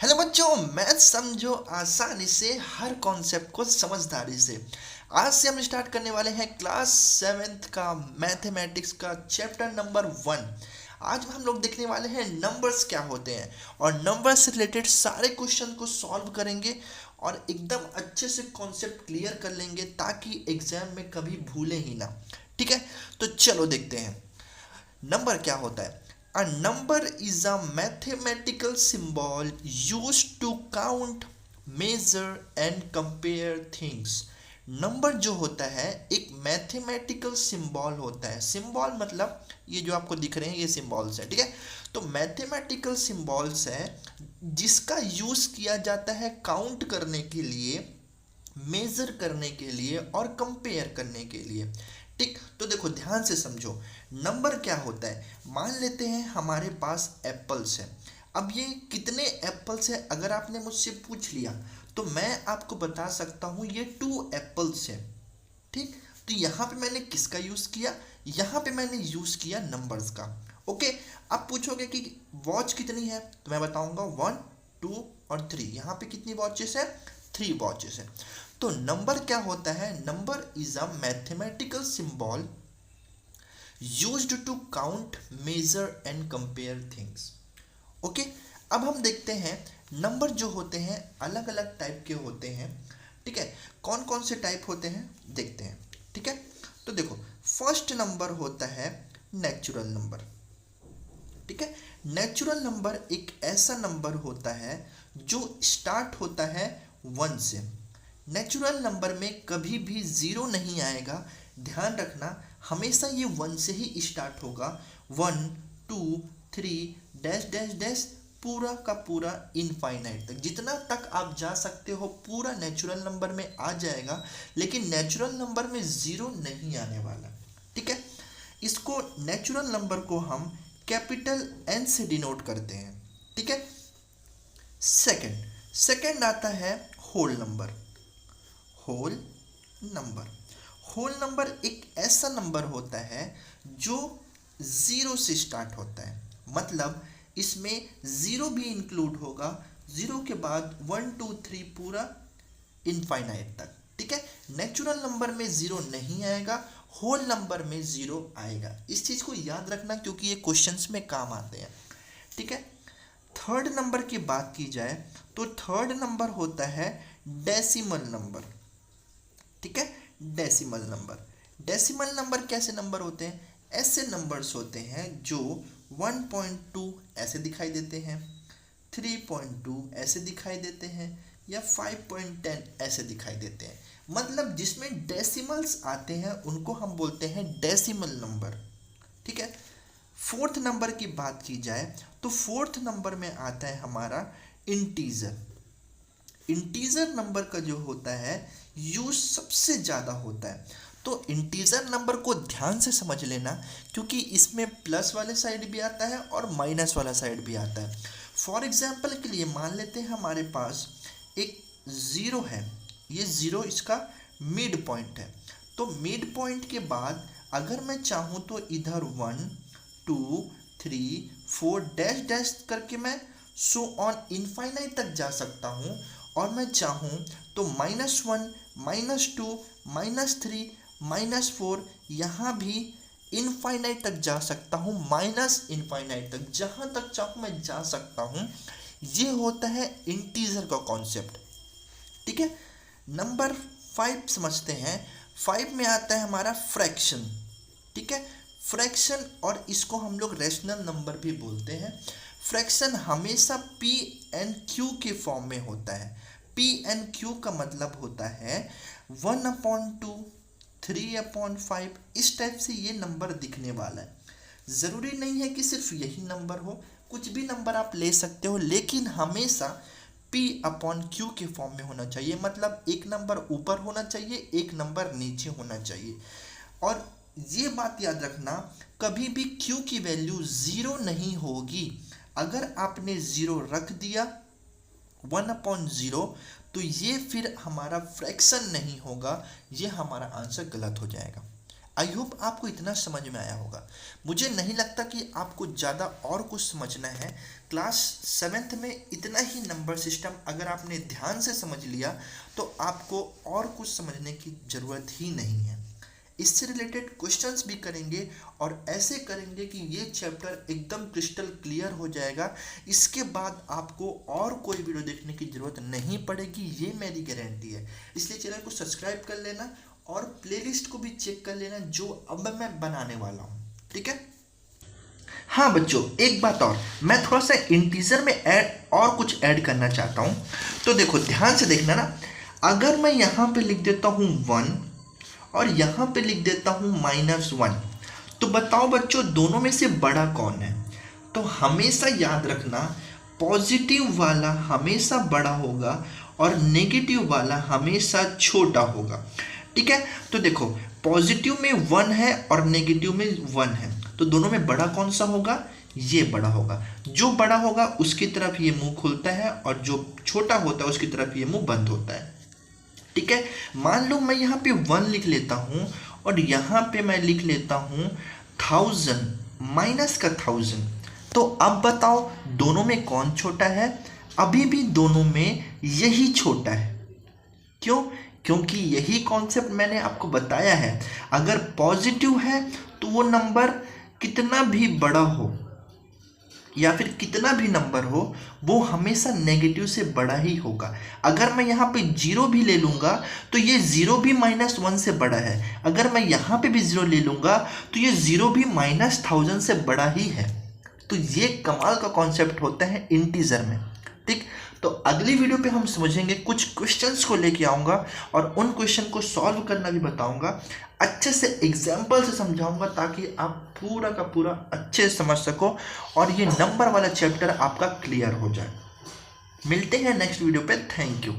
Hello बच्चों, math समझो आसानी से, हर कॉन्सेप्ट को समझदारी से। आज से हम स्टार्ट करने वाले हैं क्लास सेवेंथ का मैथमेटिक्स का चैप्टर नंबर 1। आज हम लोग देखने वाले हैं नंबर्स क्या होते हैं और नंबर्स से रिलेटेड सारे क्वेश्चन को सॉल्व करेंगे और एकदम अच्छे से कॉन्सेप्ट क्लियर कर लेंगे ताकि एग्जाम में कभी भूलें ही ना। ठीक है, तो चलो देखते हैं नंबर क्या होता है। A number is a mathematical symbol used to count, measure and compare things. Number जो होता है एक मैथमेटिकल सिंबल होता है। सिंबल मतलब ये जो आपको दिख रहे हैं ये सिंबल्स है, ठीक है। तो मैथमेटिकल सिंबल्स है जिसका यूज किया जाता है काउंट करने के लिए, मेजर करने के लिए और कंपेयर करने के लिए। ठीक, तो देखो ध्यान से समझो नंबर क्या होता है। मान लेते हैं हमारे पास एप्पल्स है। अब ये कितने एप्पल्स है अगर आपने मुझसे पूछ लिया तो मैं आपको बता सकता हूँ ये 2 एप्पल्स है। ठीक, तो यहाँ पे मैंने किसका यूज किया, यहाँ पे मैंने यूज किया नंबर्स का। ओके, आप पूछोगे कि वॉच कितनी है तो मैं बताऊंगा 1 2 और 3। यहाँ पे कितनी वॉचेस है, 3 वॉचेस है। तो नंबर क्या होता है, number is a mathematical symbol used to count, measure and compare things. Okay, अब हम देखते हैं नंबर जो होते हैं अलग अलग टाइप के होते हैं। ठीक है, कौन कौन से टाइप होते हैं देखते हैं। ठीक है, तो देखो फर्स्ट नंबर होता है नेचुरल नंबर। ठीक है, नेचुरल नंबर एक ऐसा नंबर होता है जो स्टार्ट होता है 1 से। नेचुरल नंबर में कभी भी ज़ीरो नहीं आएगा, ध्यान रखना। हमेशा ये 1 से ही स्टार्ट होगा। 1 2 3 डैश डैश डैश पूरा का पूरा इनफाइनाइट तक, जितना तक आप जा सकते हो पूरा नेचुरल नंबर में आ जाएगा। लेकिन नेचुरल नंबर में ज़ीरो नहीं आने वाला। ठीक है, इसको नेचुरल नंबर को हम कैपिटल एन से डिनोट करते हैं। ठीक है, सेकंड सेकंड आता है whole number. Whole number, whole number एक ऐसा नंबर होता है जो ज़ीरो से स्टार्ट होता है, मतलब इसमें ज़ीरो भी इंक्लूड होगा। ज़ीरो के बाद 1 2 3 पूरा इनफाइनाइट तक। ठीक है, नेचुरल नंबर में ज़ीरो नहीं आएगा, होल नंबर में ज़ीरो आएगा। इस चीज़ को याद रखना क्योंकि ये क्वेश्चंस में काम आते हैं। ठीक है, थर्ड नंबर की बात की जाए तो थर्ड नंबर होता है डेसिमल नंबर। ठीक है, डेसिमल नंबर। डेसिमल नंबर कैसे नंबर होते हैं, ऐसे नंबर्स होते हैं जो 1.2 ऐसे दिखाई देते हैं, 3.2 ऐसे दिखाई देते हैं या 5.10 ऐसे दिखाई देते हैं। मतलब जिसमें डेसिमल्स आते हैं उनको हम बोलते हैं डेसिमल नंबर। ठीक है, फोर्थ नंबर की बात की जाए तो फोर्थ नंबर में आता है हमारा इंटीजर। इंटीजर नंबर का जो होता है यूज सबसे ज़्यादा होता है। तो इंटीजर नंबर को ध्यान से समझ लेना क्योंकि इसमें प्लस वाले साइड भी आता है और माइनस वाला साइड भी आता है। फॉर एग्जाम्पल के लिए मान लेते हैं हमारे पास एक ज़ीरो है, ये ज़ीरो इसका मिड पॉइंट है। तो मिड पॉइंट के बाद अगर मैं चाहूँ तो इधर 1 2 3 4 डैश डैश करके मैं सो ऑन इनफाइनाइट तक जा सकता हूँ। और मैं चाहूँ तो -1 -2 -3 -4 यहाँ भी इनफाइनाइट तक जा सकता हूँ, माइनस इनफाइनाइट तक जहाँ तक चाहूँ मैं जा सकता हूँ। ये होता है इंटीजर का कॉन्सेप्ट। ठीक है, नंबर 5 समझते हैं। 5 में आता है हमारा फ्रैक्शन। ठीक है, फ्रैक्शन और इसको हम लोग रेशनल नंबर भी बोलते हैं। फ्रैक्शन हमेशा पी एन क्यू के फॉर्म में होता है। पी एन क्यू का मतलब होता है 1/2 3/5, इस टाइप से ये नंबर दिखने वाला है। ज़रूरी नहीं है कि सिर्फ यही नंबर हो, कुछ भी नंबर आप ले सकते हो, लेकिन हमेशा P/Q के फॉर्म में होना चाहिए। मतलब एक नंबर ऊपर होना चाहिए, एक नंबर नीचे होना चाहिए। और ये बात याद रखना, कभी भी Q की वैल्यू ज़ीरो नहीं होगी। अगर आपने ज़ीरो रख दिया 1/0 तो ये फिर हमारा फ्रैक्शन नहीं होगा, ये हमारा आंसर गलत हो जाएगा। आई होप आपको इतना समझ में आया होगा। मुझे नहीं लगता कि आपको ज़्यादा और कुछ समझना है। क्लास 7th में इतना ही नंबर सिस्टम अगर आपने ध्यान से समझ लिया तो आपको और कुछ समझने की ज़रूरत ही नहीं है। इससे रिलेटेड क्वेश्चंस भी करेंगे और ऐसे करेंगे कि ये चैप्टर एकदम क्रिस्टल क्लियर हो जाएगा। इसके बाद आपको और कोई वीडियो देखने की ज़रूरत नहीं पड़ेगी, ये मेरी गारंटी है। इसलिए चैनल को सब्सक्राइब कर लेना और प्लेलिस्ट को भी चेक कर लेना जो अब मैं बनाने वाला हूँ, ठीक है। हाँ बच्चों, एक बात और, मैं थोड़ा सा इंटीजर में और कुछ ऐड करना चाहता हूँ। तो देखो ध्यान से देखना ना, अगर मैं यहाँ पे लिख देता हूँ 1 और यहाँ पे लिख देता हूँ -1, तो बताओ बच्चों दोनों में से बड़ा कौन है। तो हमेशा याद रखना, पॉजिटिव वाला हमेशा बड़ा होगा और नेगेटिव वाला हमेशा छोटा होगा, ठीक है। तो देखो पॉजिटिव में 1 है और नेगेटिव में 1 है, तो दोनों में बड़ा कौन सा होगा, ये बड़ा होगा। जो बड़ा होगा उसकी तरफ ये मुंह खुलता है और जो छोटा होता है उसकी तरफ ये मुंह बंद होता है, ठीक है। मान लो मैं यहाँ पे 1 लिख लेता हूँ और यहाँ पे मैं लिख लेता हूँ 1000 माइनस का 1000। तो अब बताओ दोनों में कौन छोटा है, अभी भी दोनों में यही छोटा है। क्यों? क्योंकि यही कॉन्सेप्ट मैंने आपको बताया है, अगर पॉजिटिव है तो वो नंबर कितना भी बड़ा हो या फिर कितना भी नंबर हो वो हमेशा नेगेटिव से बड़ा ही होगा। अगर मैं यहाँ पे 0 भी ले लूँगा तो ये 0 भी -1 से बड़ा है। अगर मैं यहाँ पे भी 0 ले लूँगा तो ये 0 भी -1000 से बड़ा ही है। तो ये कमाल का कॉन्सेप्ट होता है इंटीजर में, ठीक। तो अगली वीडियो पे हम समझेंगे, कुछ क्वेश्चंस को लेके आऊँगा और उन क्वेश्चन को सॉल्व करना भी बताऊँगा, अच्छे से एग्जाम्पल से समझाऊँगा ताकि आप पूरा का पूरा अच्छे से समझ सको और ये नंबर वाला चैप्टर आपका क्लियर हो जाए। मिलते हैं नेक्स्ट वीडियो पे, थैंक यू।